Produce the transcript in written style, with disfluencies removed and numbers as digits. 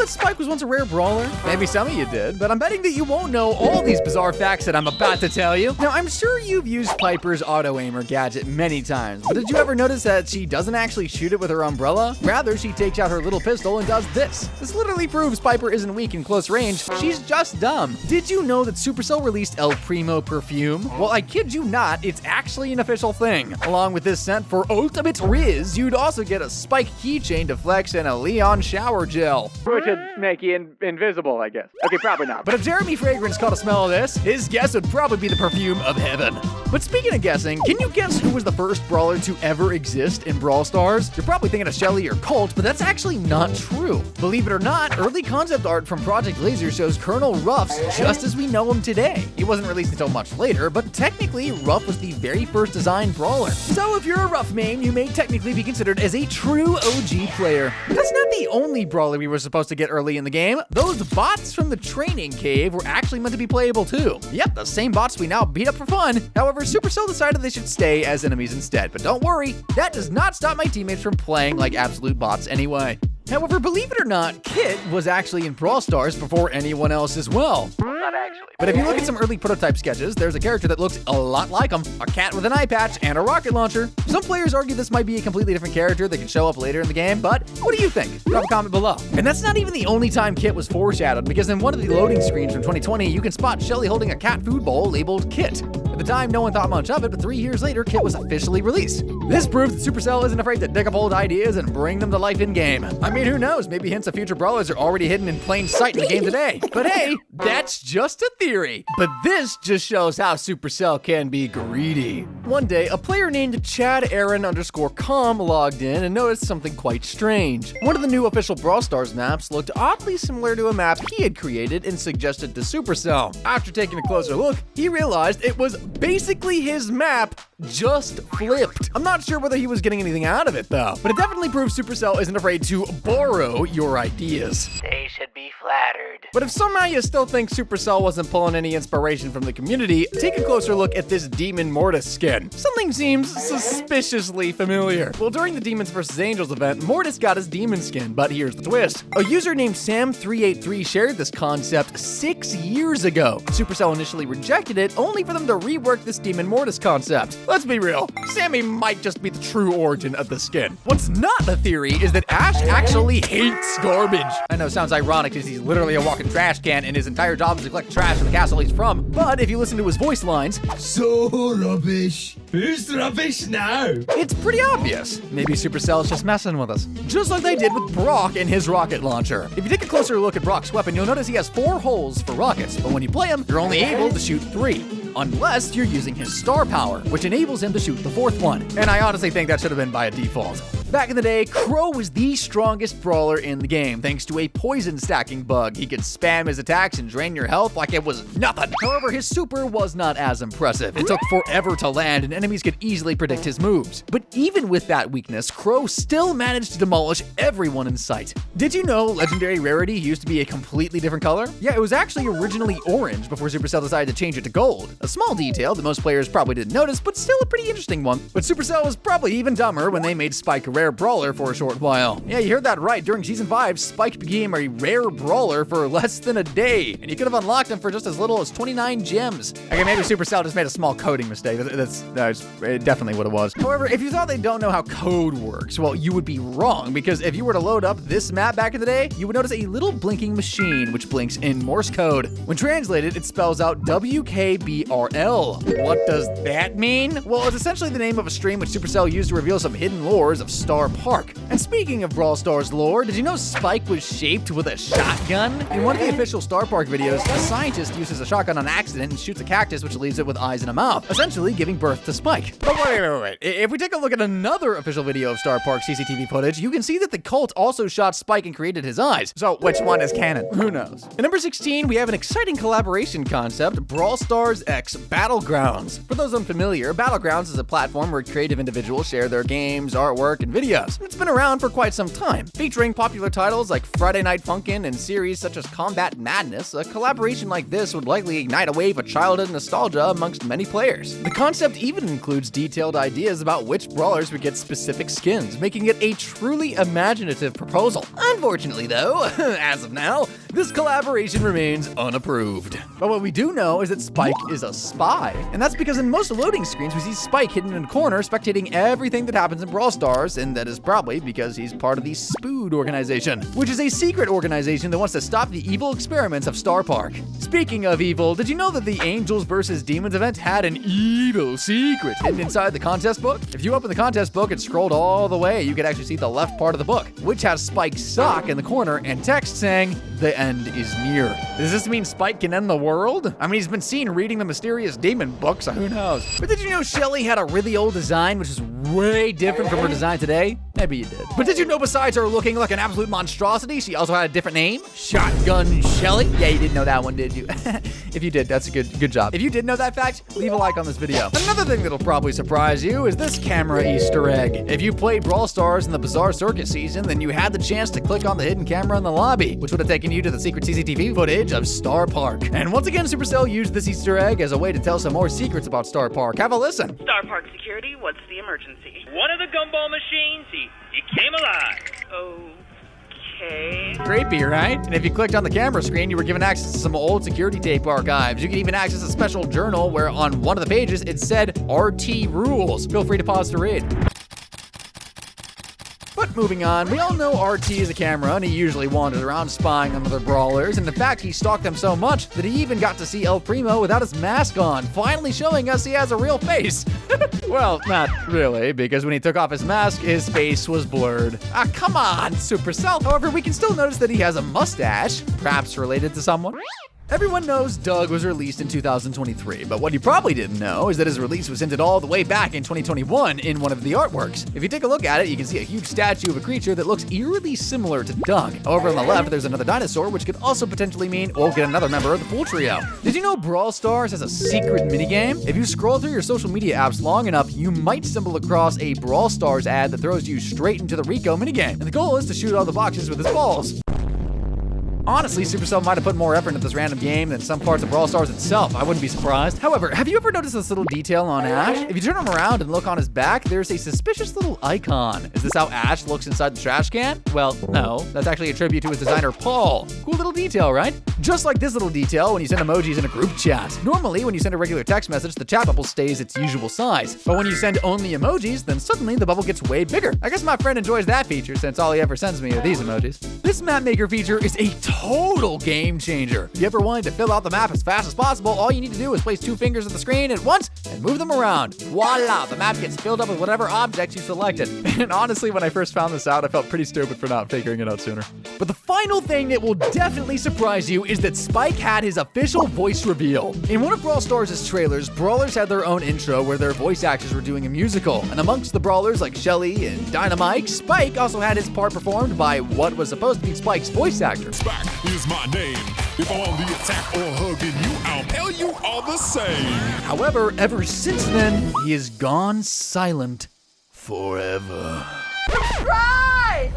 that Spike was once a rare brawler? Maybe some of you did, but I'm betting that you won't know all these bizarre facts that I'm about to tell you. Now, I'm sure you've used Piper's auto-aimer gadget many times, but did you ever notice that she doesn't actually shoot it with her umbrella? Rather, she takes out her little pistol and does this. This literally proves Piper isn't weak in close range, she's just dumb. Did you know that Supercell released El Primo perfume? Well, I kid you not, it's actually an official thing. Along with this scent for ultimate Riz, you'd also get a Spike keychain to flex and a Leon shower gel. Which would make you invisible, I guess. Okay, probably not. But if Jeremy Fragrance caught a smell of this, his guess would probably be the perfume of heaven. But speaking of guessing, can you guess who was the first brawler to ever exist in Brawl Stars? You're probably thinking of Shelly or Colt, but that's actually not true. Believe it or not, early concept art from Project Laser shows Colonel Ruffs just as we know him today. He wasn't released until much later, but technically, Ruff was the very first designed brawler. So if you're a Ruff main, you may technically be considered as a true OG player. But that's not the only brawler we were supposed to get early in the game. Those bots from the training cave were actually meant to be playable too. Yep, the same bots we now beat up for fun. However, Supercell decided they should stay as enemies instead. But don't worry, that does not stop my teammates from playing like absolute bots anyway. However, believe it or not, Kit was actually in Brawl Stars before anyone else as well. Not actually. But if you look at some early prototype sketches, there's a character that looks a lot like him. A cat with an eye patch and a rocket launcher. Some players argue this might be a completely different character that can show up later in the game, but what do you think? Drop a comment below. And that's not even the only time Kit was foreshadowed, because in one of the loading screens from 2020, you can spot Shelly holding a cat food bowl labeled Kit. At the time, no one thought much of it, but 3 years later, Kit was officially released. This proves that Supercell isn't afraid to dig up old ideas and bring them to life in-game. I mean, who knows? Maybe hints of future brawlers are already hidden in plain sight in the game today. But hey, that's just a theory. But this just shows how Supercell can be greedy. One day, a player named Chad_Aaron_com logged in and noticed something quite strange. One of the new official Brawl Stars maps looked oddly similar to a map he had created and suggested to Supercell. After taking a closer look, he realized it was basically his map just flipped. I'm not sure whether he was getting anything out of it though, but it definitely proves Supercell isn't afraid to borrow your ideas. They should be flattered. But if somehow you still think Supercell wasn't pulling any inspiration from the community, take a closer look at this Demon Mortis skin. Something seems suspiciously familiar. Well, during the Demons vs. Angels event, Mortis got his demon skin, but here's the twist. A user named Sam383 shared this concept 6 years ago. Supercell initially rejected it, only for them to rework this Demon Mortis concept. Let's be real, Sammy might just be the true origin of the skin. What's not a theory is that Ash actually hates garbage. I know, sounds ironic because he's literally a walking trash can and his entire job is to collect trash from the castle he's from, but if you listen to his voice lines, so rubbish. Who's rubbish now? It's pretty obvious. Maybe Supercell's just messing with us. Just like they did with Brock and his rocket launcher. If you take a closer look at Brock's weapon, you'll notice he has 4 holes for rockets, but when you play him, you're only able to shoot 3. Unless you're using his star power, which enables him to shoot the 4th one. And I honestly think that should have been by default. Back in the day, Crow was the strongest brawler in the game, thanks to a poison stacking bug. He could spam his attacks and drain your health like it was nothing. However, his super was not as impressive. It took forever to land, and enemies could easily predict his moves. But even with that weakness, Crow still managed to demolish everyone in sight. Did you know Legendary Rarity used to be a completely different color? Yeah, it was actually originally orange before Supercell decided to change it to gold. A small detail that most players probably didn't notice, but still a pretty interesting one. But Supercell was probably even dumber when they made Spike a rare brawler for a short while. Yeah, you heard that right. During Season 5, Spike became a rare brawler for less than a day, and you could have unlocked him for just as little as 29 gems. Okay, maybe Supercell just made a small coding mistake. That's definitely what it was. However, if you thought they don't know how code works, well, you would be wrong, because if you were to load up this map back in the day, you would notice a little blinking machine which blinks in Morse code. When translated, it spells out WKBRL. What does that mean? Well, it's essentially the name of a stream which Supercell used to reveal some hidden lores of Starr Park. And speaking of Brawl Stars lore, did you know Spike was shaped with a shotgun? In one of the official Starr Park videos, a scientist uses a shotgun on accident and shoots a cactus which leaves it with eyes and a mouth, essentially giving birth to Spike. But wait. If we take a look at another official video of Starr Park CCTV footage, you can see that the cult also shot Spike and created his eyes. So which one is canon? Who knows? At number 16, we have an exciting collaboration concept, Brawl Stars X Battlegrounds. For those unfamiliar, Battlegrounds is a platform where creative individuals share their games, artwork, and videos. It's been around for quite some time, featuring popular titles like Friday Night Funkin' and series such as Combat Madness. A collaboration like this would likely ignite a wave of childhood nostalgia amongst many players. The concept even includes detailed ideas about which brawlers would get specific skins, making it a truly imaginative proposal. Unfortunately though, as of now, this collaboration remains unapproved. But what we do know is that Spike is a spy, and that's because in most loading screens we see Spike hidden in a corner spectating everything that happens in Brawl Stars, and that is probably because he's part of the Spood organization, which is a secret organization that wants to stop the evil experiments of Starr Park. Speaking of evil, did you know that the Angels vs. Demons event had an evil secret hidden inside the contest book? If you open the contest book and scrolled all the way, you could actually see the left part of the book, which has Spike's sock in the corner and text saying, "The end is near." Does this mean Spike can end the world? I mean, he's been seen reading the mysterious demon book, so who knows? But did you know Shelly had a really old design, which is way different from her design today? Maybe you did. But did you know besides her looking like an absolute monstrosity, she also had a different name? Shotgun Shelly? Yeah, you didn't know that one, did you? If you did, that's a good job. If you did know that fact, leave a like on this video. Another thing that'll probably surprise you is this camera Easter egg. If you played Brawl Stars in the Bizarre Circus season, then you had the chance to click on the hidden camera in the lobby, which would have taken you to the secret CCTV footage of Starr Park. And once again, Supercell used this Easter egg as a way to tell some more secrets about Starr Park. Have a listen. Starr Park security, what's the emergency? One of the gumball machines, he came alive. Okay. Creepy, right? And if you clicked on the camera screen, you were given access to some old security tape archives. You can even access a special journal where on one of the pages it said RT rules. Feel free to pause to read. But moving on, we all know RT is a camera, and he usually wanders around spying on other brawlers, and in fact, he stalked them so much that he even got to see El Primo without his mask on, finally showing us he has a real face. Well, not really, because when he took off his mask, his face was blurred. Ah, come on, Supercell. However, we can still notice that he has a mustache, perhaps related to someone. Everyone knows Doug was released in 2023, but what you probably didn't know is that his release was hinted all the way back in 2021 in one of the artworks. If you take a look at it, you can see a huge statue of a creature that looks eerily similar to Doug. Over on the left, there's another dinosaur, which could also potentially mean we'll get another member of the Pool Trio. Did you know Brawl Stars has a secret minigame? If you scroll through your social media apps long enough, you might stumble across a Brawl Stars ad that throws you straight into the Rico minigame, and the goal is to shoot all the boxes with his balls. Honestly, Supercell might have put more effort into this random game than some parts of Brawl Stars itself. I wouldn't be surprised. However, have you ever noticed this little detail on Ash? If you turn him around and look on his back, there's a suspicious little icon. Is this how Ash looks inside the trash can? Well, no. That's actually a tribute to his designer, Paul. Cool little detail, right? Just like this little detail when you send emojis in a group chat. Normally, when you send a regular text message, the chat bubble stays its usual size. But when you send only emojis, then suddenly the bubble gets way bigger. I guess my friend enjoys that feature since all he ever sends me are these emojis. This map maker feature is a total game changer. If you ever wanted to fill out the map as fast as possible, all you need to do is place 2 fingers on the screen at once and move them around. Voila, the map gets filled up with whatever objects you selected. And honestly, when I first found this out, I felt pretty stupid for not figuring it out sooner. But the final thing that will definitely surprise you is that Spike had his official voice reveal. In one of Brawl Stars' trailers, Brawlers had their own intro where their voice actors were doing a musical. And amongst the Brawlers like Shelly and Dynamite, Spike also had his part performed by what was supposed to be Spike's voice actor. Spike is my name. If I'm on the attack or hugging you, I'll tell you all the same. However, ever since then, he has gone silent forever. Subscribe!